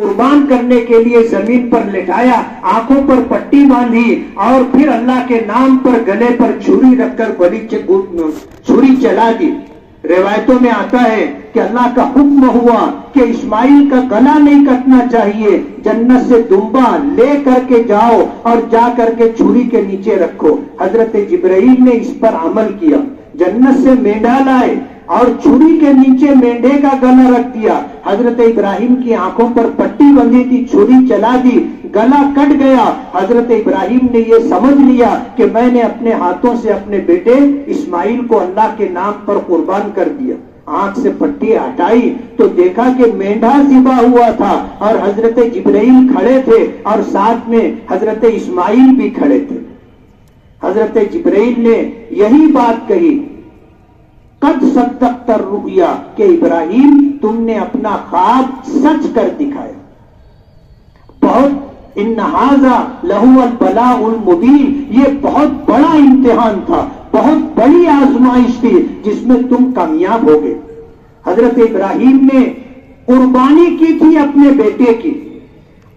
قربان کرنے کے لیے زمین پر لٹایا، آنکھوں پر پٹی باندھی اور پھر اللہ کے نام پر گلے پر چھری رکھ کر چھری چلا دی۔ روایتوں میں آتا ہے کہ اللہ کا حکم ہوا کہ اسماعیل کا گلا نہیں کٹنا چاہیے، جنت سے دمبا لے کر کے جاؤ اور جا کر کے چھری کے نیچے رکھو۔ حضرت جبرائیل نے اس پر عمل کیا، جنت سے مینڈا لائے اور چھری کے نیچے مینڈے کا گلا رکھ دیا۔ حضرت ابراہیم کی آنکھوں پر پٹی بندھی تھی، چھری چلا دی، گلا کٹ گیا۔ حضرت ابراہیم نے یہ سمجھ لیا کہ میں نے اپنے ہاتھوں سے اپنے بیٹے اسماعیل کو اللہ کے نام پر قربان کر دیا۔ آنکھ سے پٹی ہٹائی تو دیکھا کہ مینڈا ذبح ہوا تھا اور حضرت جبرائیل کھڑے تھے اور ساتھ میں حضرت اسماعیل بھی کھڑے تھے۔ حضرت جبرائیل نے یہی بات کہی، قد صدقت الرؤیا، کہ ابراہیم تم نے اپنا خواب سچ کر دکھایا۔ بہت ان ھذا لہو البلاء المبین، یہ بہت بڑا امتحان تھا، بہت بڑی آزمائش تھی جس میں تم کامیاب ہو گئے۔ حضرت ابراہیم نے قربانی کی تھی اپنے بیٹے کی،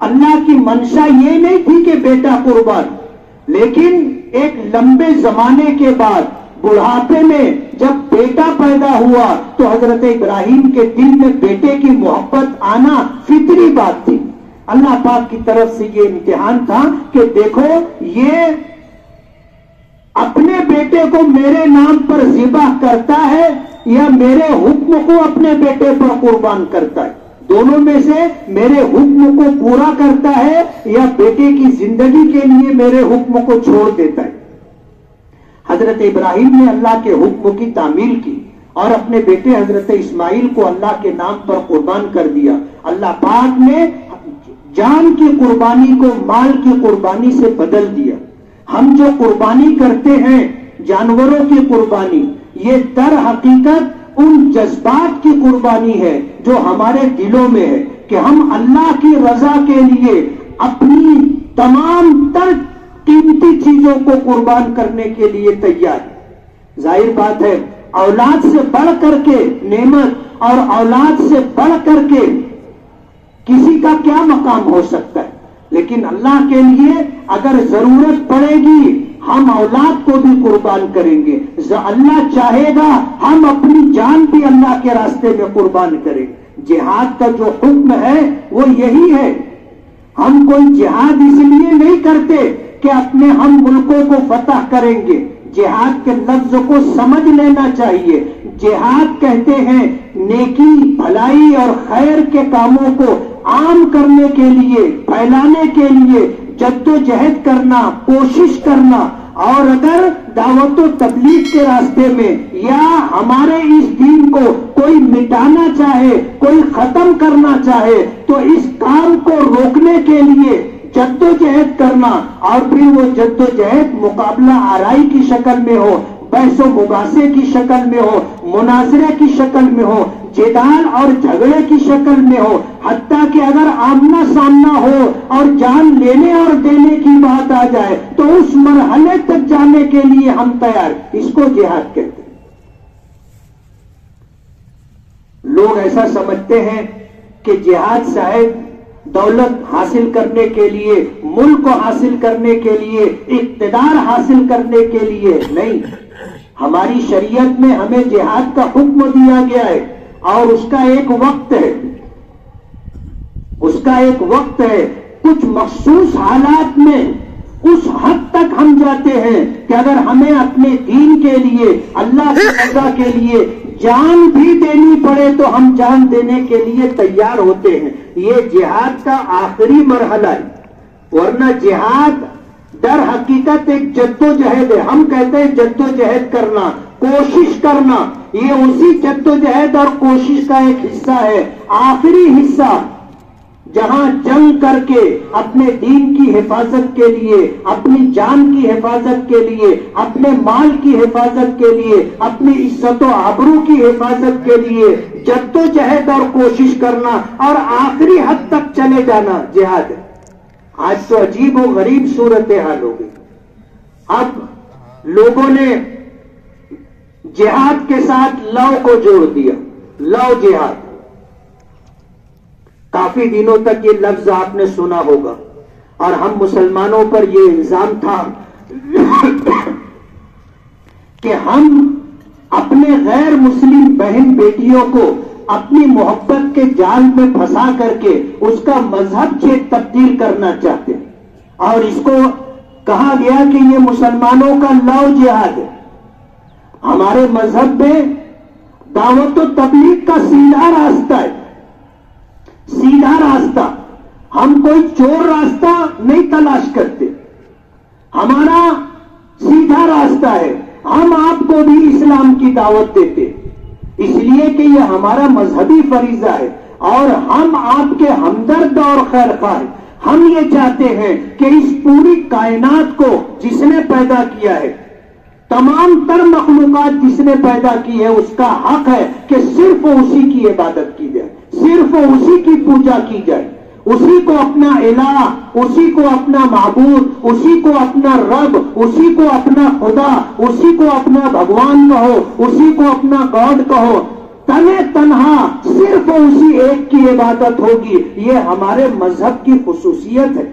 اللہ کی منشا یہ نہیں تھی کہ بیٹا قربان، لیکن ایک لمبے زمانے کے بعد بڑھاپے میں جب بیٹا پیدا ہوا تو حضرت ابراہیم کے دل میں بیٹے کی محبت آنا فطری بات تھی۔ اللہ پاک کی طرف سے یہ امتحان تھا کہ دیکھو یہ اپنے بیٹے کو میرے نام پر ذبح کرتا ہے یا میرے حکم کو اپنے بیٹے پر قربان کرتا ہے، دونوں میں سے میرے حکم کو پورا کرتا ہے یا بیٹے کی زندگی کے لیے میرے حکم کو چھوڑ دیتا ہے۔ حضرت ابراہیم نے اللہ کے حکم کی تعمیل کی اور اپنے بیٹے حضرت اسماعیل کو اللہ کے نام پر قربان کر دیا۔ اللہ پاک نے جان کی قربانی کو مال کی قربانی سے بدل دیا۔ ہم جو قربانی کرتے ہیں جانوروں کی قربانی، یہ در حقیقت ان جذبات کی قربانی ہے جو ہمارے دلوں میں ہے کہ ہم اللہ کی رضا کے لیے اپنی تمام تر قیمتی چیزوں کو قربان کرنے کے لیے تیار ہے۔ ظاہر بات ہے اولاد سے بڑھ کر کے نعمت اور اولاد سے بڑھ کر کے کسی کا کیا مقام ہو سکتا ہے، لیکن اللہ کے لیے اگر ضرورت پڑے گی ہم اولاد کو بھی قربان کریں گے، اللہ چاہے گا ہم اپنی جان بھی اللہ کے راستے میں قربان کریں۔ جہاد کا جو حکم ہے وہ یہی ہے۔ ہم کوئی جہاد اس لیے نہیں کرتے کہ اپنے ہم ملکوں کو فتح کریں گے، جہاد کے لفظ کو سمجھ لینا چاہیے۔ جہاد کہتے ہیں نیکی، بھلائی اور خیر کے کاموں کو عام کرنے کے لیے، پھیلانے کے لیے جد و جہد کرنا، کوشش کرنا، اور اگر دعوت و تبلیغ کے راستے میں یا ہمارے اس دین کو کوئی مٹانا چاہے، کوئی ختم کرنا چاہے تو اس کام کو روکنے کے لیے جد و جہد کرنا، اور پھر وہ جد و جہد مقابلہ آرائی کی شکل میں ہو، بحث و مباحثے کی شکل میں ہو، مناظرے کی شکل میں ہو، جدال اور جھگڑے کی شکل میں ہو، حتیٰ کہ اگر آمنا سامنا ہو اور جان لینے اور دینے کی بات آ جائے تو اس مرحلے تک جانے کے لیے ہم تیار، اس کو جہاد کہتے ہیں۔ لوگ ایسا سمجھتے ہیں کہ جہاد صاحب دولت حاصل کرنے کے لیے، ملک کو حاصل کرنے کے لیے، اقتدار حاصل کرنے کے لیے نہیں۔ ہماری شریعت میں ہمیں جہاد کا حکم دیا گیا ہے اور اس کا ایک وقت ہے، اس کا ایک وقت ہے۔ کچھ مخصوص حالات میں اس حد تک ہم جاتے ہیں کہ اگر ہمیں اپنے دین کے لیے، اللہ کی رضا کے لیے جان بھی دینی پڑے تو ہم جان دینے کے لیے تیار ہوتے ہیں۔ یہ جہاد کا آخری مرحلہ ہے، ورنہ جہاد در حقیقت ایک جد و جہد ہے۔ ہم کہتے ہیں جد و جہد کرنا، کوشش کرنا، یہ اسی جد و جہد اور کوشش کا ایک حصہ ہے، آخری حصہ، جہاں جنگ کر کے اپنے دین کی حفاظت کے لیے، اپنی جان کی حفاظت کے لیے، اپنے مال کی حفاظت کے لیے، اپنی عزت و آبرو کی حفاظت کے لیے جد و جہد اور کوشش کرنا اور آخری حد تک چلے جانا جہاد ہے۔ آج تو عجیب و غریب صورتحال ہو گئی۔ اب لوگوں نے جہاد کے ساتھ لو کو جوڑ دیا، لو جہاد۔ کافی دنوں تک یہ لفظ آپ نے سنا ہوگا، اور ہم مسلمانوں پر یہ الزام تھا کہ ہم اپنے غیر مسلم بہن بیٹیوں کو اپنی محبت کے جال میں پھنسا کر کے اس کا مذہب تبدیل کرنا چاہتے ہیں، اور اس کو کہا گیا کہ یہ مسلمانوں کا لو جہاد ہے۔ ہمارے مذہب میں دعوت و تبلیغ کا سیدھا راستہ ہے، سیدھا راستہ۔ ہم کوئی چور راستہ نہیں تلاش کرتے، ہمارا سیدھا راستہ ہے۔ ہم آپ کو بھی اسلام کی دعوت دیتے اس لیے کہ یہ ہمارا مذہبی فریضہ ہے، اور ہم آپ کے ہمدرد اور خیر خواہ ہیں۔ ہم یہ چاہتے ہیں کہ اس پوری کائنات کو جس نے پیدا کیا ہے، تمام تر مخلوقات جس نے پیدا کی ہے، اس کا حق ہے کہ صرف اسی کی عبادت کی جائے، صرف اسی کی پوجا کی جائے، اسی کو اپنا الہ، اسی کو اپنا معبود، اسی کو اپنا رب، اسی کو اپنا خدا، اسی کو اپنا بھگوان کہو، اسی کو اپنا گاڈ کہو۔ تنے تنہا صرف اسی ایک کی عبادت ہوگی، یہ ہمارے مذہب کی خصوصیت ہے۔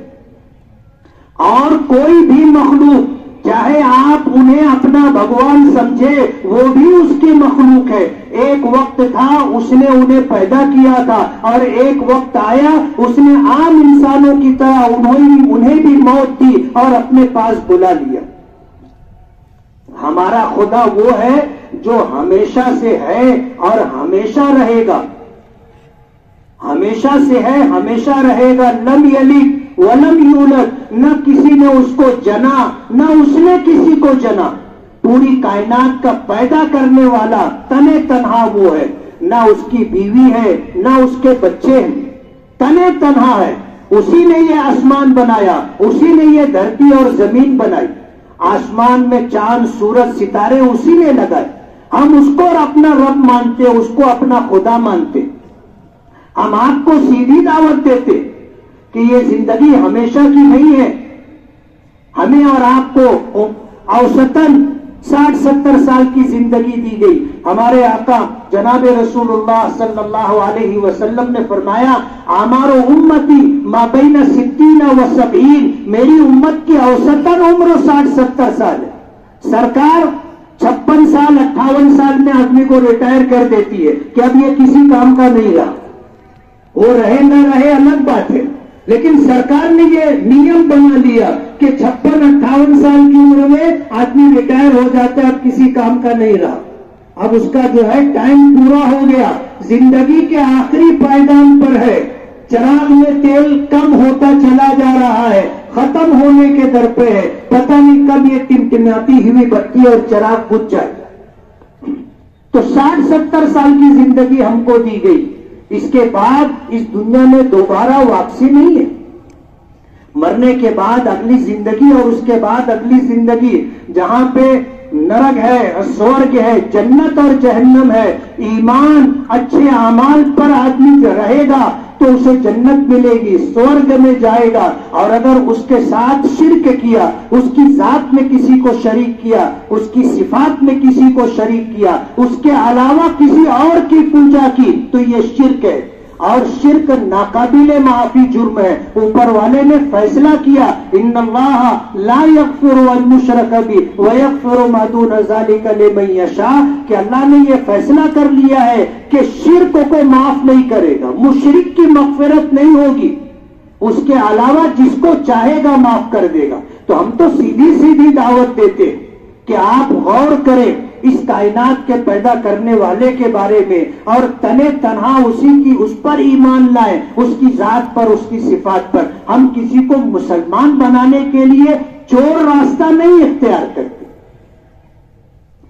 اور کوئی بھی مخلوق، چاہے آپ انہیں اپنا بھگوان سمجھے، وہ بھی اس کی مخلوق ہے۔ ایک وقت تھا اس نے انہیں پیدا کیا تھا، اور ایک وقت آیا اس نے عام انسانوں کی طرح انہیں بھی موت دی اور اپنے پاس بلا لیا۔ ہمارا خدا وہ ہے جو ہمیشہ سے ہے اور ہمیشہ رہے گا، ہمیشہ سے ہے، ہمیشہ رہے گا۔ لم یلد ولم یولد، نہ کسی نے اس کو جنا نہ اس نے کسی کو جنا۔ پوری کائنات کا پیدا کرنے والا تنے تنہا وہ ہے، نہ اس کی بیوی ہے نہ اس کے بچے ہیں، تنے تنہا ہے۔ اسی نے یہ آسمان بنایا، اسی نے یہ دھرتی اور زمین بنائی۔ آسمان میں چاند سورج ستارے اسی نے لگائے۔ ہم اس کو اپنا رب مانتے، اس کو اپنا خدا مانتے۔ ہم آپ کو سیدھی دعوت دیتے کہ یہ زندگی ہمیشہ کی نہیں ہے۔ ہمیں اور آپ کو اوسطاً 60-70 سال کی زندگی دی گئی۔ ہمارے آقا جناب رسول اللہ صلی اللہ علیہ وسلم نے فرمایا، اعمار امتی ما بین 60 و 70، میری امت کی اوسطاً عمر 60-70 سال ہے۔ سرکار 56 سال 58 سال میں آدمی کو ریٹائر کر دیتی ہے کہ اب یہ کسی کام کا نہیں رہا۔ وہ رہے نہ رہے الگ بات ہے، لیکن سرکار نے یہ نیم بنا لیا کہ 56-58 سال کی عمر میں آدمی ریٹائر ہو جاتا ہے، اب کسی کام کا نہیں رہا، اب اس کا جو ہے ٹائم پورا ہو گیا، زندگی کے آخری پائدان پر ہے۔ چراغ میں تیل کم ہوتا چلا جا رہا ہے، ختم ہونے کے در پہ ہے، پتہ نہیں کب یہ ٹمٹماتی ہوئی بتی اور چراغ بجھ جائے۔ تو 60-70 سال کی زندگی ہم کو دی گئی، اس کے بعد اس دنیا میں دوبارہ واپسی نہیں ہے۔ مرنے کے بعد اگلی زندگی، اور اس کے بعد اگلی زندگی جہاں پہ نرک ہے، سورگ ہے، جنت اور جہنم ہے۔ ایمان اچھے اعمال پر آدمی رہے گا تو اسے جنت ملے گی، سورگ میں جائے گا، اور اگر اس کے ساتھ شرک کیا، اس کی ذات میں کسی کو شریک کیا، اس کی صفات میں کسی کو شریک کیا، اس کے علاوہ کسی اور کی پوجا کی، تو یہ شرک ہے، اور شرک ناقابل معافی جرم ہے۔ اوپر والے نے فیصلہ کیا، ان اللہ لا یغفر ان یشرک بہ ویغفر ما دون ذلک لمن یشاء، کہ اللہ نے یہ فیصلہ کر لیا ہے کہ شرک کو معاف نہیں کرے گا، مشرک کی مغفرت نہیں ہوگی، اس کے علاوہ جس کو چاہے گا معاف کر دے گا۔ تو ہم تو سیدھی سیدھی دعوت دیتے کہ آپ غور کریں اس کائنات کے پیدا کرنے والے کے بارے میں، اور تنے تنہا اسی کی، اس پر ایمان لائیں، اس کی ذات پر، اس کی صفات پر۔ ہم کسی کو مسلمان بنانے کے لیے چور راستہ نہیں اختیار کرتے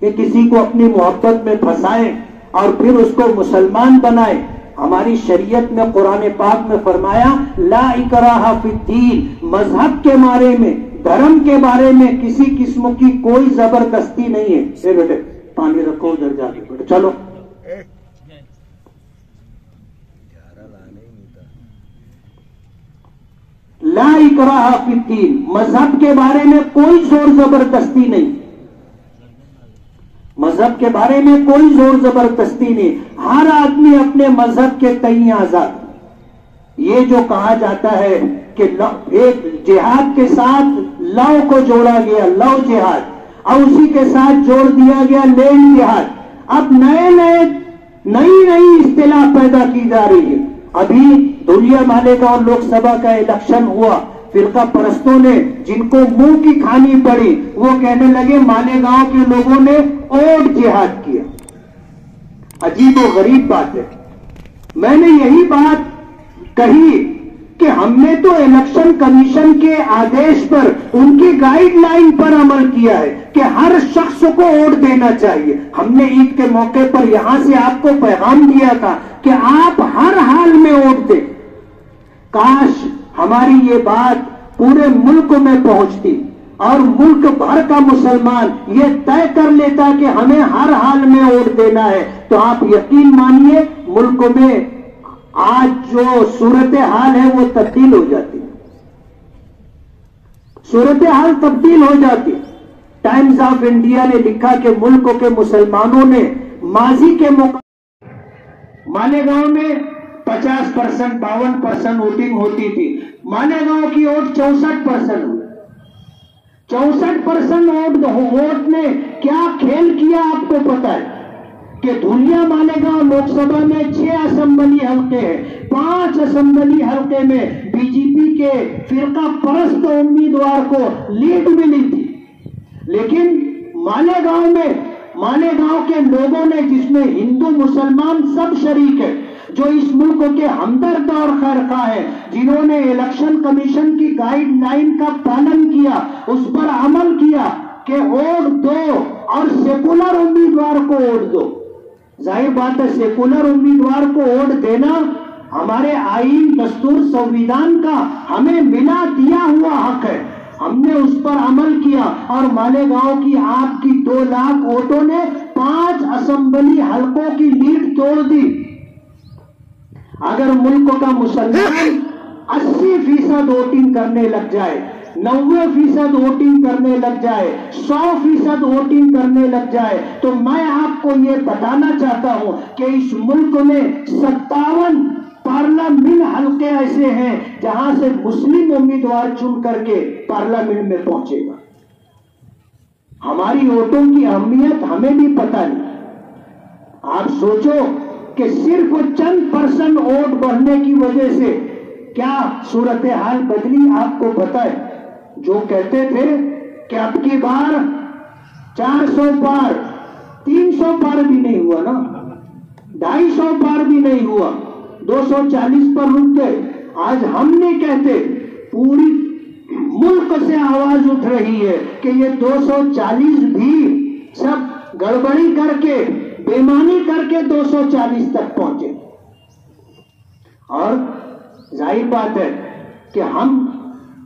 کہ کسی کو اپنی محبت میں پھنسائیں اور پھر اس کو مسلمان بنائیں۔ ہماری شریعت میں قرآن پاک میں فرمایا، لا اکراہ فی الدین، مذہب کے بارے میں، دھرم کے بارے میں کسی قسم کی کوئی زبردستی نہیں ہے۔ اے بیٹے پانی رکھو ادھر جا کے، بیٹے چلو۔ لا اکراہ فی الدین، مذہب کے بارے میں کوئی زور زبردستی نہیں، مذہب کے بارے میں کوئی زور زبردستی نہیں، ہر آدمی اپنے مذہب کے تئیں آزاد۔ یہ جو کہا جاتا ہے کہ ایک جہاد کے ساتھ لو کو جوڑا گیا، لو جہاد، اور اسی کے ساتھ جوڑ دیا گیا لینڈ جہاد. اب نئی اصطلاح پیدا کی جا رہی ہے. ابھی دھولیا مالیگاؤں لوک سبھا کا الیکشن ہوا، فرقہ پرستوں نے جن کو منہ کی کھانی پڑی وہ کہنے لگے مالیگاؤں کے لوگوں نے اوٹ جہاد کیا. عجیب و غریب بات ہے. میں نے یہی بات کہی کہ ہم نے تو الیکشن کمیشن کے آدیش پر، ان کی گائیڈ لائن پر عمل کیا ہے کہ ہر شخص کو ووٹ دینا چاہیے. ہم نے عید کے موقع پر یہاں سے آپ کو پیغام دیا تھا کہ آپ ہر حال میں ووٹ دیں. کاش ہماری یہ بات پورے ملک میں پہنچتی اور ملک بھر کا مسلمان یہ طے کر لیتا کہ ہمیں ہر حال میں ووٹ دینا ہے. تو آپ یقین مانیے ملک میں آج جو صورتحال ہے وہ تبدیل ہو جاتی، صورتحال تبدیل ہو جاتی. ٹائمز آف انڈیا نے لکھا کہ ملک کے مسلمانوں نے ماضی کے مالیگاؤں میں 50%، 52% ووٹنگ ہوتی تھی. مالیگاؤں کی ووٹ 64% ہوئی. 64% ووٹ نے کیا کھیل کیا آپ کو پتا ہے کہ دھولیا مالیگاؤں لوک سبھا میں 6 اسمبلی حلقے ہیں. 5 اسمبلی حلقے میں بی جے پی کے فرقہ پرست امیدوار کو لیڈ ملی تھی. لیکن مالیگاؤں کے لوگوں نے، جس میں ہندو مسلمان سب شریک ہے، جو اس ملک کے ہمدرد اور خیرخواہ ہیں، جنہوں نے الیکشن کمیشن کی گائیڈ لائن کا پالن کیا، اس پر عمل کیا کہ ووٹ دو اور سیکولر امیدوار کو ووٹ دو. ظاہر بات ہے سیکولر امیدوار کو ووٹ دینا ہمارے آئین، دستور، سنویدھان کا ہمیں ملا دیا ہوا حق ہے. ہم نے اس پر عمل کیا اور مالیگاؤں کی آپ کی 2 لاکھ ووٹوں نے 5 اسمبلی حلقوں کی لیڈ توڑ دی. اگر ملک کا مسلمان 80% ووٹنگ کرنے لگ جائے، 90% ووٹنگ کرنے لگ جائے، 100% ووٹنگ کرنے لگ جائے، تو میں آپ کو یہ بتانا چاہتا ہوں کہ اس ملک میں 57 پارلیمنٹ حلقے ایسے ہیں جہاں سے مسلم امیدوار چن کر کے پارلیمنٹ میں پہنچے گا. ہماری ووٹوں کی اہمیت ہمیں بھی پتہ نہیں. آپ سوچو کہ صرف چند % ووٹ بڑھنے کی وجہ سے کیا صورتحال بدلی آپ کو پتہ ہے. جو کہتے تھے کہ اب کی بار 400 پار، 300 پار بھی نہیں ہوا نا، 250 پار بھی نہیں ہوا، 240 پر رک گئے. آج ہم نہیں کہتے، پوری ملک سے آواز اٹھ رہی ہے کہ یہ 240 بھی سب گڑبڑی کر کے، بےمانی کر کے 240 تک پہنچے. اور ظاہر بات ہے کہ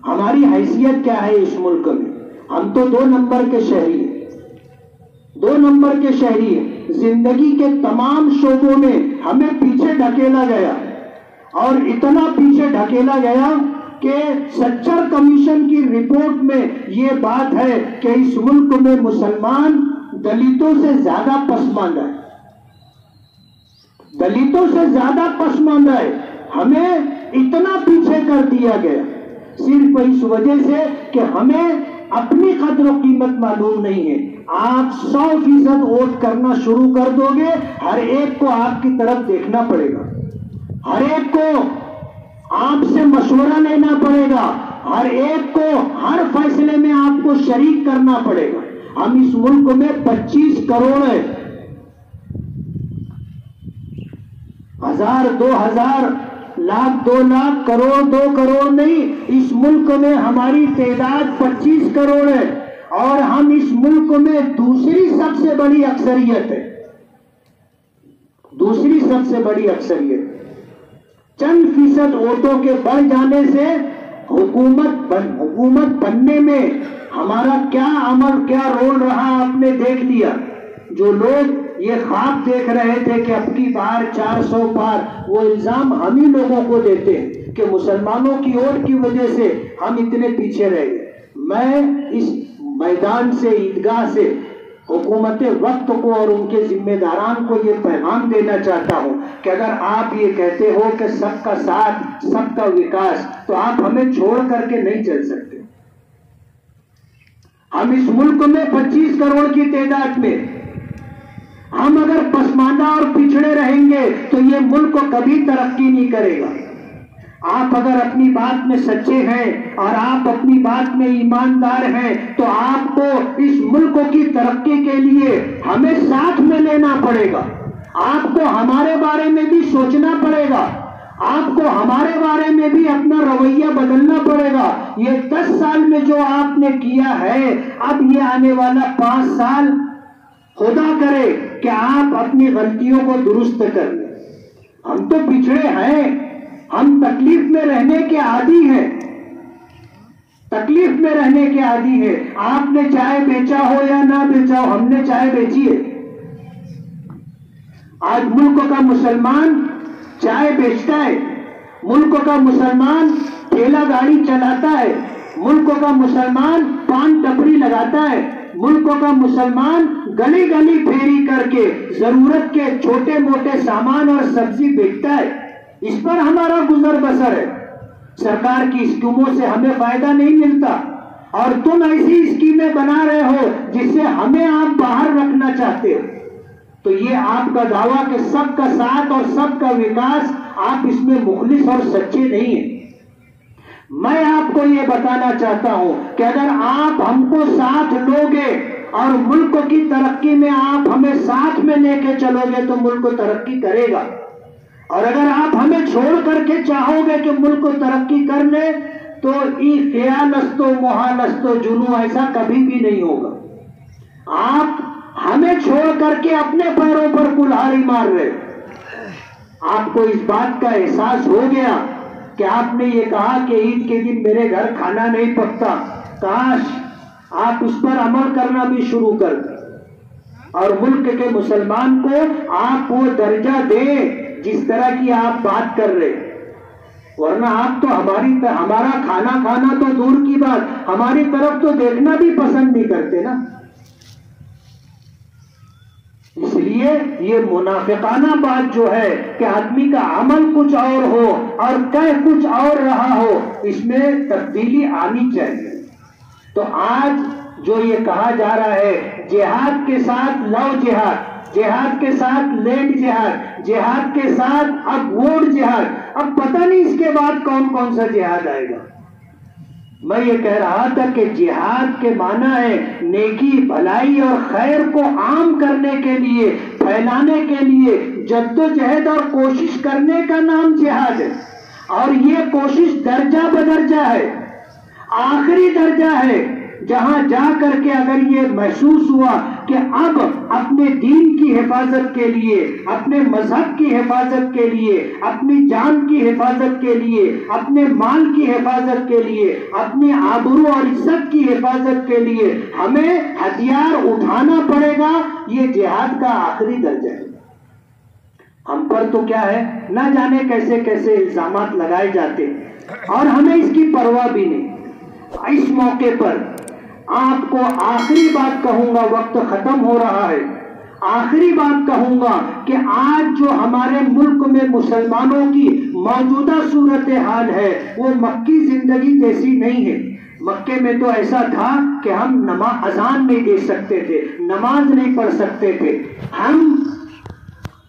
ہماری حیثیت کیا ہے اس ملک میں. ہم تو 2 نمبر کے شہری ہیں، 2 نمبر کے شہری ہیں. زندگی کے تمام شعبوں میں ہمیں پیچھے ڈھکیلا گیا، اور اتنا پیچھے ڈھکیلا گیا کہ سچر کمیشن کی رپورٹ میں یہ بات ہے کہ اس ملک میں مسلمان دلتوں سے زیادہ پسماندہ ہے، دلتوں سے زیادہ پسماندہ ہے. ہمیں اتنا پیچھے کر دیا گیا صرف اس وجہ سے کہ ہمیں اپنی قدر و قیمت معلوم نہیں ہے. آپ 100% ووٹ کرنا شروع کر دو گے، ہر ایک کو آپ کی طرف دیکھنا پڑے گا، ہر ایک کو آپ سے مشورہ لینا پڑے گا، ہر ایک کو ہر فیصلے میں آپ کو شریک کرنا پڑے گا. ہم اس ملک میں 25 کروڑ ہے، 1000، 2000، لاکھ، 2 لاکھ، کروڑ، 2 کروڑ نہیں. اس ملک میں ہماری تعداد 25 کروڑ ہے، اور ہم اس ملک میں دوسری سب سے بڑی اکثریت ہے، دوسری سب سے بڑی اکثریت. چند فیصد ووٹوں کے بڑھ جانے سے حکومت بننے میں ہمارا کیا عمل، کیا رول رہا آپ نے دیکھ لیا. جو لوگ یہ خواب دیکھ رہے تھے کہ اب کی بار 400 پار، وہ الزام ہم ہی لوگوں کو دیتے ہیں کہ مسلمانوں کی ووٹ کی وجہ سے ہم اتنے پیچھے رہ گئے. میں اس میدان سے، عیدگاہ سے حکومت وقت کو اور ان کے ذمہ داران کو یہ پیغام دینا چاہتا ہوں کہ اگر آپ یہ کہتے ہو کہ سب کا ساتھ سب کا وکاس، تو آپ ہمیں چھوڑ کر کے نہیں چل سکتے۔ ہم اس ملک میں 25 کروڑ کی تعداد میں، ہم اگر پسماندہ اور پچھڑے رہیں گے تو یہ ملک کبھی ترقی نہیں کرے گا۔ آپ اگر اپنی بات میں سچے ہیں اور آپ اپنی بات میں ایماندار ہیں تو آپ کو اس ملک کی ترقی کے لیے ہمیں ساتھ میں لینا پڑے گا۔ آپ کو ہمارے بارے میں بھی سوچنا پڑے گا، آپ کو ہمارے بارے میں بھی اپنا رویہ بدلنا پڑے گا۔ یہ 10 سال میں جو آپ نے کیا ہے، اب یہ آنے والا 5 سال خدا کرے کہ آپ اپنی غلطیوں کو درست کر لیں۔ ہم تو پچھڑے ہیں، ہم تکلیف میں رہنے کے عادی ہیں، تکلیف میں رہنے کے عادی ہیں۔ آپ نے چائے بیچا ہو یا نہ بیچا ہو، ہم نے چائے بیچی ہے۔ آج ملک کا مسلمان چائے بیچتا ہے، ملک کا مسلمان ٹھیلا گاڑی چلاتا ہے، ملک کا مسلمان پان ٹپری لگاتا ہے، ملک کا مسلمان گلی گلی پھیری کر کے ضرورت کے چھوٹے موٹے سامان اور سبزی بیچتا ہے۔ اس پر ہمارا گزر بسر ہے۔ سرکار کی اسکیموں سے ہمیں فائدہ نہیں ملتا، اور تم ایسی اسکیمیں بنا رہے ہو جس سے ہمیں آپ باہر رکھنا چاہتے ہو۔ تو یہ آپ کا دعویٰ کہ سب کا ساتھ اور سب کا وکاس، آپ اس میں مخلص اور سچے نہیں ہیں۔ میں آپ کو یہ بتانا چاہتا ہوں کہ اگر آپ ہم کو ساتھ لوگے اور ملک کی ترقی میں آپ ہمیں ساتھ میں لے کے چلو گے تو ملک ترقی کرے گا، اور اگر آپ ہمیں چھوڑ کر کے چاہو گے کہ ملک ترقی کر لے تو ای خیال است و محال است و جنو، ایسا کبھی بھی نہیں ہوگا۔ آپ ہمیں چھوڑ کر کے اپنے پیروں پر کلہاڑی مار رہے۔ آپ کو اس بات کا احساس ہو گیا کہ آپ نے یہ کہا کہ عید کے دن میرے گھر کھانا نہیں پکتا، کاش آپ اس پر عمل کرنا بھی شروع کر دیں اور ملک کے مسلمان کو آپ وہ درجہ دیں جس طرح کی آپ بات کر رہے۔ ورنہ آپ تو ہمارا کھانا کھانا تو دور کی بات، ہماری طرف تو دیکھنا بھی پسند نہیں کرتے نا۔ اس لیے یہ منافقانہ بات جو ہے کہ آدمی کا عمل کچھ اور ہو اور کہہ کچھ اور رہا ہو، اس میں تبدیلی آنی چاہیے۔ تو آج جو یہ کہا جا رہا ہے جہاد کے ساتھ لو جہاد، جہاد کے ساتھ لینڈ جہاد، جہاد کے ساتھ اب ووٹ جہاد، اب پتہ نہیں اس کے بعد کون کون سا جہاد آئے گا۔ میں یہ کہہ رہا تھا کہ جہاد کے معنی ہے نیکی بھلائی اور خیر کو عام کرنے کے لیے، پھیلانے کے لیے جد و جہد اور کوشش کرنے کا نام جہاد ہے، اور یہ کوشش درجہ بدرجہ ہے۔ آخری درجہ ہے جہاں جا کر کے اگر یہ محسوس ہوا کہ اب اپنے دین کی حفاظت کے لیے، اپنے مذہب کی حفاظت کے لیے، اپنی جان کی حفاظت کے لیے، اپنے مال کی حفاظت کے لیے، اپنی آبرو اور عزت کی حفاظت کے لیے ہمیں ہتھیار اٹھانا پڑے گا، یہ جہاد کا آخری درجہ ہے۔ ہم پر تو کیا ہے، نہ جانے کیسے کیسے الزامات لگائے جاتے اور ہمیں اس کی پرواہ بھی نہیں۔ اس موقع پر آپ کو آخری بات کہوں گا، وقت ختم ہو رہا ہے، آخری بات کہوں گا کہ آج جو ہمارے ملک میں مسلمانوں کی موجودہ صورتحال ہے وہ مکی زندگی جیسی نہیں ہے۔ مکے میں تو ایسا تھا کہ ہم اذان نہیں دے سکتے تھے، نماز نہیں پڑھ سکتے تھے، ہم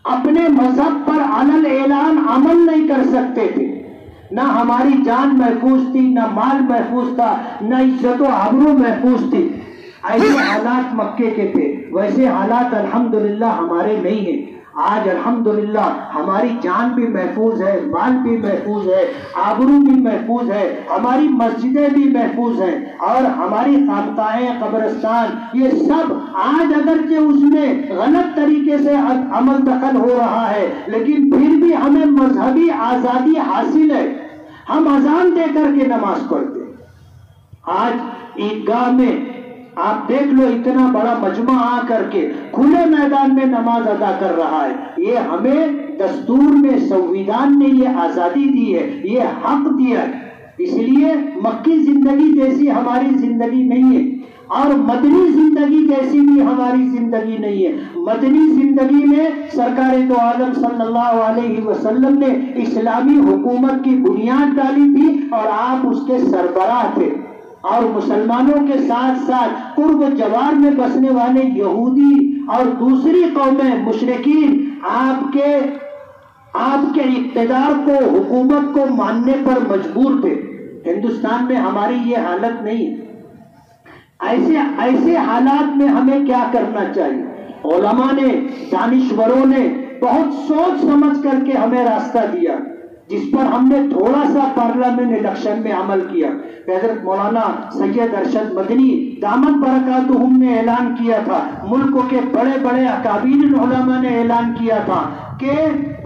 اپنے مذہب پر علل اعلان عمل نہیں کر سکتے تھے، نہ ہماری جان محفوظ تھی، نہ مال محفوظ تھا، نہ عزت و آبرو محفوظ تھی۔ ایسے حالات مکے کے تھے، ویسے حالات الحمدللہ ہمارے نہیں ہیں۔ آج الحمدللہ ہماری جان بھی محفوظ ہے، مال بھی محفوظ ہے، آبرو بھی محفوظ ہے، ہماری مسجدیں بھی محفوظ ہیں، اور ہماری خانقاہیں، قبرستان، یہ سب آج اگرچہ اس میں غلط طریقے سے عمل دخل ہو رہا ہے لیکن پھر بھی ہمیں مذہبی آزادی حاصل ہے، ہم اذان دے کر کے نماز پڑھتے ہیں۔ آج عیدگاہ میں آپ دیکھ لو اتنا بڑا مجمع آ کر کے کھلے میدان میں نماز ادا کر رہا ہے۔ یہ ہمیں دستور میں، سنویدھان نے یہ آزادی دی ہے، یہ حق دیا ہے۔ اس لیے مکی زندگی جیسی ہماری زندگی نہیں ہے۔ اور مدنی زندگی جیسی بھی ہماری زندگی نہیں ہے. مدنی زندگی میں سرکار دو عالم صلی اللہ علیہ وسلم نے اسلامی حکومت کی بنیاد ڈالی تھی اور آپ اس کے سربراہ تھے. اور مسلمانوں کے ساتھ ساتھ قرب و جوار میں بسنے والے یہودی اور دوسری قومیں مشرکین آپ کے اقتدار کو، حکومت کو ماننے پر مجبور تھے. ہندوستان میں ہماری یہ حالت نہیں ہے. ایسے حالات میں ہمیں کیا کرنا چاہیے؟ علماء نے، دانشوروں نے بہت سوچ سمجھ کر کے ہمیں راستہ دیا، جس پر ہم نے تھوڑا سا پارلیمنٹ الیکشن میں عمل کیا. حضرت مولانا سید ارشد مدنی دامت برکاتہم نے اعلان کیا تھا، ملک کے بڑے بڑے اکابر علماء نے اعلان کیا تھا کہ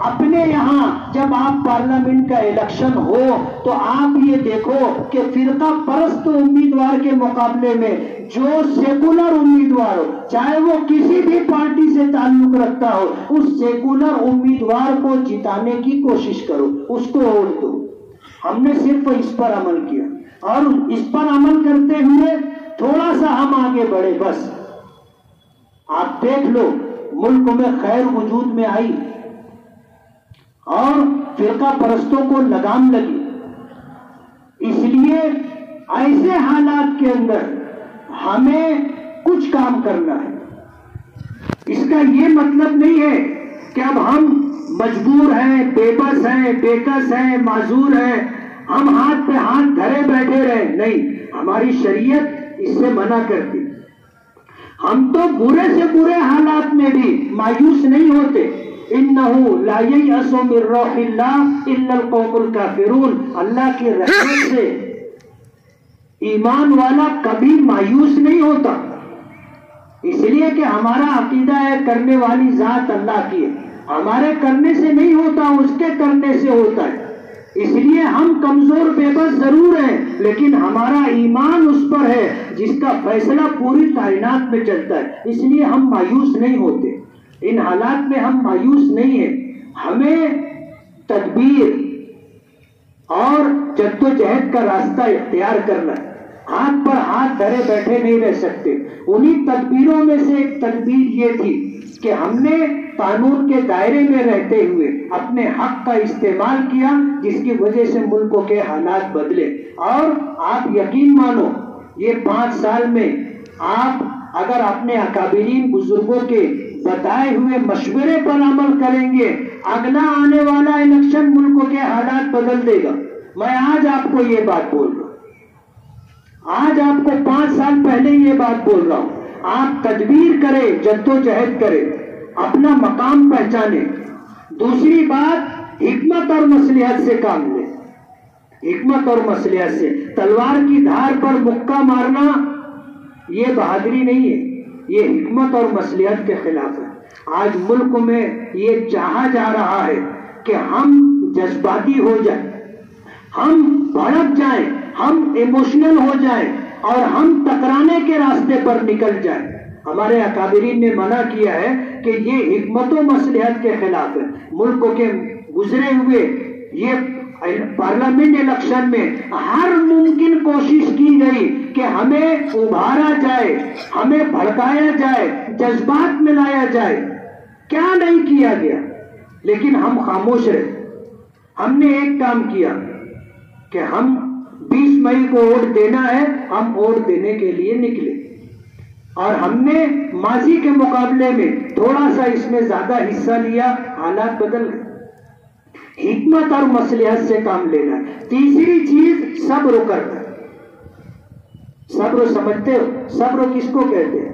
اپنے یہاں جب آپ پارلیمنٹ کا الیکشن ہو تو آپ یہ دیکھو کہ فرقہ پرست امیدوار کے مقابلے میں جو سیکولر امیدوار ہو، چاہے وہ کسی بھی پارٹی سے تعلق رکھتا ہو، اس سیکولر امیدوار کو جتانے کی کوشش کرو، اس کو ووٹ دو. ہم نے صرف اس پر عمل کیا اور اس پر عمل کرتے ہوئے تھوڑا سا ہم آگے بڑھے. بس آپ دیکھ لو ملک میں خیر وجود میں آئی اور فرقہ پرستوں کو لگام لگی. اس لیے ایسے حالات کے اندر ہمیں کچھ کام کرنا ہے. اس کا یہ مطلب نہیں ہے کہ اب ہم مجبور ہیں، بے بس ہیں، بے کس ہیں، معذور ہیں، ہم ہاتھ پہ ہاتھ دھرے بیٹھے رہے. نہیں، ہماری شریعت اس سے منع کرتی. ہم تو برے سے برے حالات میں بھی مایوس نہیں ہوتے. انہو لا ییأس من روح اللہ الا القوم الکافرون. اللہ کی رحمت سے ایمان والا کبھی مایوس نہیں ہوتا، اس لیے کہ ہمارا عقیدہ ہے کرنے والی ذات اللہ کی ہے. ہمارے کرنے سے نہیں ہوتا، اس کے کرنے سے ہوتا ہے. اس لیے ہم کمزور بے بس ضرور ہیں، لیکن ہمارا ایمان اس پر ہے جس کا فیصلہ پوری کائنات میں چلتا ہے. اس لیے ہم مایوس نہیں ہوتے. ان حالات میں ہم مایوس نہیں ہیں. ہمیں تدبیر اور جدوجہد کا راستہ اختیار کرنا ہے. ہاتھ پر ہاتھ دھرے بیٹھے نہیں رہ سکتے. انہی تدبیروں میں سے ایک تدبیر یہ تھی کہ ہم نے قانون کے دائرے میں رہتے ہوئے اپنے حق کا استعمال کیا، جس کی وجہ سے ملکوں کے حالات بدلے. اور آپ یقین مانو یہ 5 سال میں آپ اگر اپنے اکابرین بزرگوں کے بتائے ہوئے مشورے پر عمل کریں گے، اگلا آنے والا الیکشن ملکوں کے حالات بدل دے گا. میں آج آپ کو یہ بات بول رہا ہوں، آج آپ کو 5 سال پہلے یہ بات بول رہا ہوں. آپ تدبیر کریں، جدوجہد کریں، اپنا مقام پہچانے. دوسری بات، حکمت اور مصلحت سے کام لیں. حکمت اور مصلحت سے. تلوار کی دھار پر مکہ مارنا یہ بہادری نہیں ہے، یہ حکمت اور مصلحت کے خلاف ہے. آج ملک میں یہ چاہا جا رہا ہے کہ ہم جذباتی ہو جائیں، ہم بھڑک جائیں، ہم ایموشنل ہو جائیں اور ہم ٹکرانے کے راستے پر نکل جائیں. ہمارے اکابرین نے منع کیا ہے کہ یہ حکمت و مصلحت کے خلاف ہے. ملک کے گزرے ہوئے یہ پارلیمنٹ الیکشن میں ہر ممکن کوشش کی گئی کہ ہمیں ابھارا جائے، ہمیں بھڑکایا جائے، جذبات میں لایا جائے. کیا نہیں کیا گیا، لیکن ہم خاموش رہے. ہم نے ایک کام کیا کہ ہم 20 مئی کو ووٹ دینا ہے، ہم ووٹ دینے کے لیے نکلے اور ہم نے ماضی کے مقابلے میں تھوڑا سا اس میں زیادہ حصہ لیا. حالات بدل گئے. حکمت اور مصلحت سے کام لینا ہے. تیسری چیز صبر کرنا. صبر سمجھتے ہو؟ صبر کس کو کہتے ہیں؟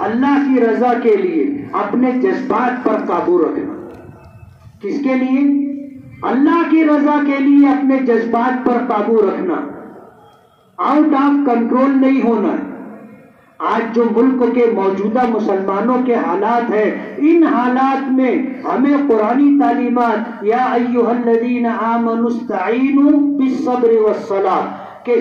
اللہ کی رضا کے لیے اپنے جذبات پر قابو رکھنا. کس کے لیے؟ اللہ کی رضا کے لیے اپنے جذبات پر قابو رکھنا. آؤٹ آف کنٹرول نہیں ہونا. آج جو ملک کے موجودہ مسلمانوں کے حالات ہیں، ان حالات میں ہمیں قرآنی تعلیمات یا ایھا الذین آمنوا استعینوا بالصبر والصلاۃ کہ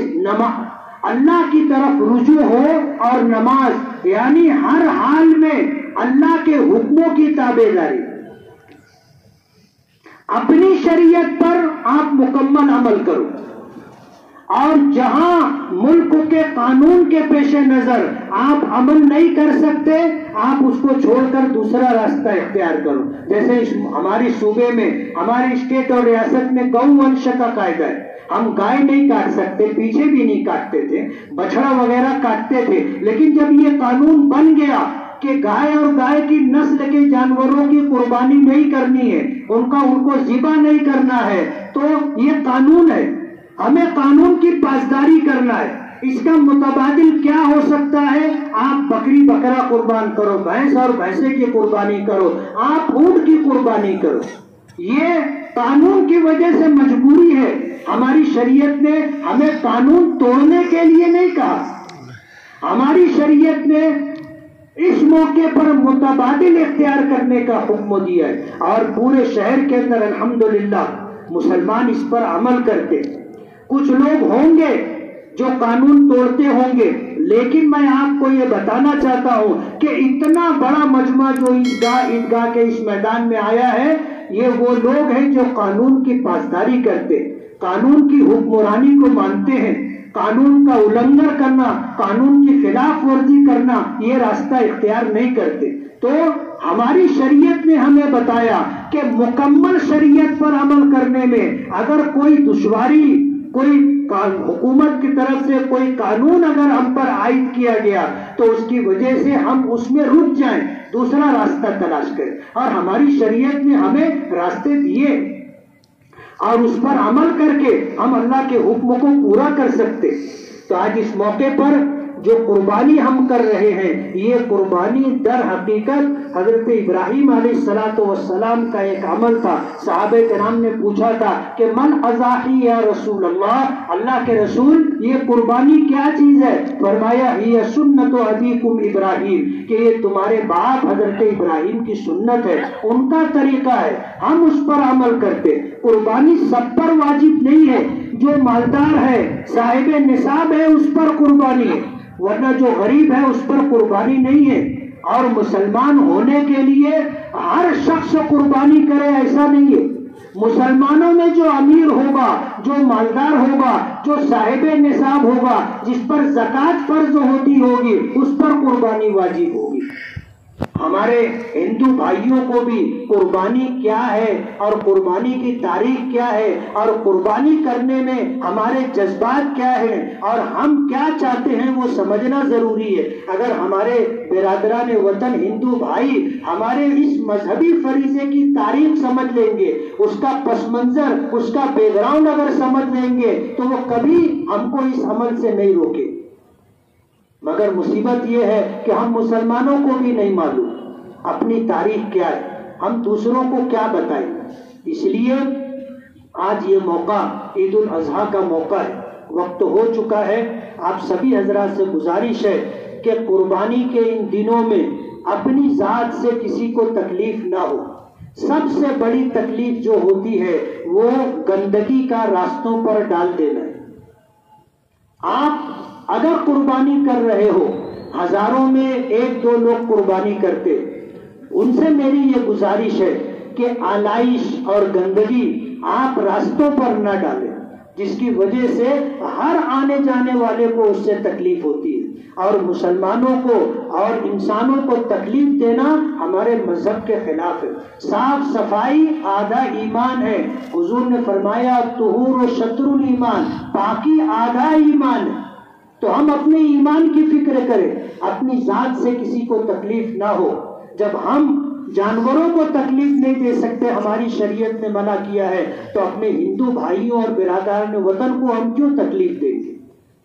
اللہ کی طرف رجوع ہو اور نماز، یعنی ہر حال میں اللہ کے حکموں کی تابع داری. اپنی شریعت پر آپ مکمل عمل کرو. اور جہاں ملک کے قانون کے پیش نظر آپ عمل نہیں کر سکتے، آپ اس کو چھوڑ کر دوسرا راستہ اختیار کرو. جیسے ہمارے صوبے میں، ہمارے اسٹیٹ اور ریاست میں گو ونش کا قاعدہ ہے. ہم گائے نہیں کاٹ سکتے، پیچھے بھی نہیں کاٹتے تھے، بچڑا وغیرہ کاٹتے تھے. لیکن جب یہ قانون بن گیا کہ گائے اور گائے کی نسل کے جانوروں کی قربانی نہیں کرنی ہے، ان کو ذبح نہیں کرنا ہے، تو یہ قانون ہے. ہمیں قانون کی پاسداری کرنا ہے. اس کا متبادل کیا ہو سکتا ہے؟ آپ بکری بکرا قربان کرو، بھینس اور بھینسے کی قربانی کرو، آپ اونٹ کی قربانی کرو. یہ قانون کی وجہ سے مجبوری ہے. ہماری شریعت نے ہمیں قانون توڑنے کے لیے نہیں کہا. ہماری شریعت نے اس موقع پر متبادل اختیار کرنے کا حکم دیا ہے، اور پورے شہر کے اندر الحمدللہ مسلمان اس پر عمل کرتے. کچھ لوگ ہوں گے جو قانون توڑتے ہوں گے، لیکن میں آپ کو یہ بتانا چاہتا ہوں کہ اتنا بڑا مجمع جو عیدگاہ کے اس میدان میں آیا ہے، یہ وہ لوگ ہیں جو قانون کی پاسداری کرتے، قانون کی حکمرانی کو مانتے ہیں. قانون کا النگھن کرنا، قانون کی خلاف ورزی کرنا، یہ راستہ اختیار نہیں کرتے. تو ہماری شریعت نے ہمیں بتایا کہ مکمل شریعت پر عمل کرنے میں اگر کوئی دشواری، کوئی حکومت کی طرف سے کوئی قانون اگر ہم پر عائد کیا گیا تو اس کی وجہ سے ہم اس میں رک جائیں، دوسرا راستہ تلاش کریں. اور ہماری شریعت نے ہمیں راستے دیے، اور اس پر عمل کر کے ہم اللہ کے حکم کو پورا کر سکتے. تو آج اس موقع پر جو قربانی ہم کر رہے ہیں، یہ قربانی در حقیقت حضرت ابراہیم علیہ السلام کا ایک عمل تھا. صحابہ کرام نے پوچھا تھا کہ من اضاحی یا رسول اللہ، اللہ کے رسول یہ قربانی کیا چیز ہے؟ فرمایا ہی سنت ابیکم ابراہیم، کہ یہ تمہارے باپ حضرت ابراہیم کی سنت ہے، ان کا طریقہ ہے، ہم اس پر عمل کرتے. قربانی سب پر واجب نہیں ہے. جو مالدار ہے، صاحب نصاب ہے، اس پر قربانی ہے، ورنہ جو غریب ہے اس پر قربانی نہیں ہے. اور مسلمان ہونے کے لیے ہر شخص قربانی کرے ایسا نہیں ہے. مسلمانوں میں جو امیر ہوگا، جو مالدار ہوگا، جو صاحب نصاب ہوگا، جس پر زکوٰۃ فرض ہوتی ہوگی، اس پر قربانی واجب ہوگی. ہمارے ہندو بھائیوں کو بھی قربانی کیا ہے اور قربانی کی تاریخ کیا ہے اور قربانی کرنے میں ہمارے جذبات کیا ہیں اور ہم کیا چاہتے ہیں وہ سمجھنا ضروری ہے. اگر ہمارے برادران وطن ہندو بھائی ہمارے اس مذہبی فریضے کی تاریخ سمجھ لیں گے، اس کا پس منظر، اس کا بیک گراؤنڈ اگر سمجھ لیں گے تو وہ کبھی ہم کو اس عمل سے نہیں روکے. مگر مصیبت یہ ہے کہ ہم مسلمانوں کو بھی نہیں معلوم اپنی تاریخ کیا ہے، ہم دوسروں کو کیا بتائیں. اس لیے آج یہ موقع عید الاضحیٰ کا موقع ہے، وقت ہو چکا ہے. آپ سبھی حضرات سے گزارش ہے کہ قربانی کے ان دنوں میں اپنی ذات سے کسی کو تکلیف نہ ہو. سب سے بڑی تکلیف جو ہوتی ہے وہ گندگی کا راستوں پر ڈال دینا ہے. آپ اگر قربانی کر رہے ہو، ہزاروں میں ایک دو لوگ قربانی کرتے، ان سے میری یہ گزارش ہے کہ آلائش اور گندگی آپ راستوں پر نہ ڈالیں، جس کی وجہ سے ہر آنے جانے والے کو اس سے تکلیف ہوتی ہے. اور مسلمانوں کو اور انسانوں کو تکلیف دینا ہمارے مذہب کے خلاف ہے. صاف صفائی آدھا ایمان ہے. حضور نے فرمایا طہور و شطر الایمان، باقی آدھا ایمان ہے. تو ہم اپنے ایمان کی فکر کریں، اپنی ذات سے کسی کو تکلیف نہ ہو. جب ہم جانوروں کو تکلیف نہیں دے سکتے، ہماری شریعت نے منع کیا ہے، تو اپنے ہندو بھائیوں اور برادران وطن کو ہم کیوں تکلیف دیں گے؟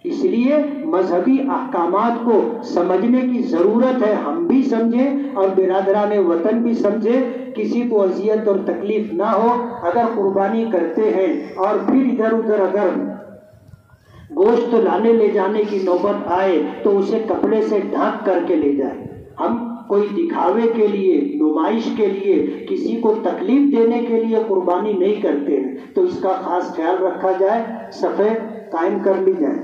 اس لیے مذہبی احکامات کو سمجھنے کی ضرورت ہے. ہم بھی سمجھیں اور برادران وطن بھی سمجھیں، کسی کو اذیت اور تکلیف نہ ہو. اگر قربانی کرتے ہیں اور پھر ادھر ادھر اگر گوشت لانے لے جانے کی نوبت آئے تو اسے کپڑے سے ڈھانک کر کے لے جائے. ہم کوئی دکھاوے کے لیے، نمائش کے لیے، کسی کو تکلیف دینے کے لیے قربانی نہیں کرتے ہیں. تو اس کا خاص خیال رکھا جائے، صفحے قائم کر لی جائے.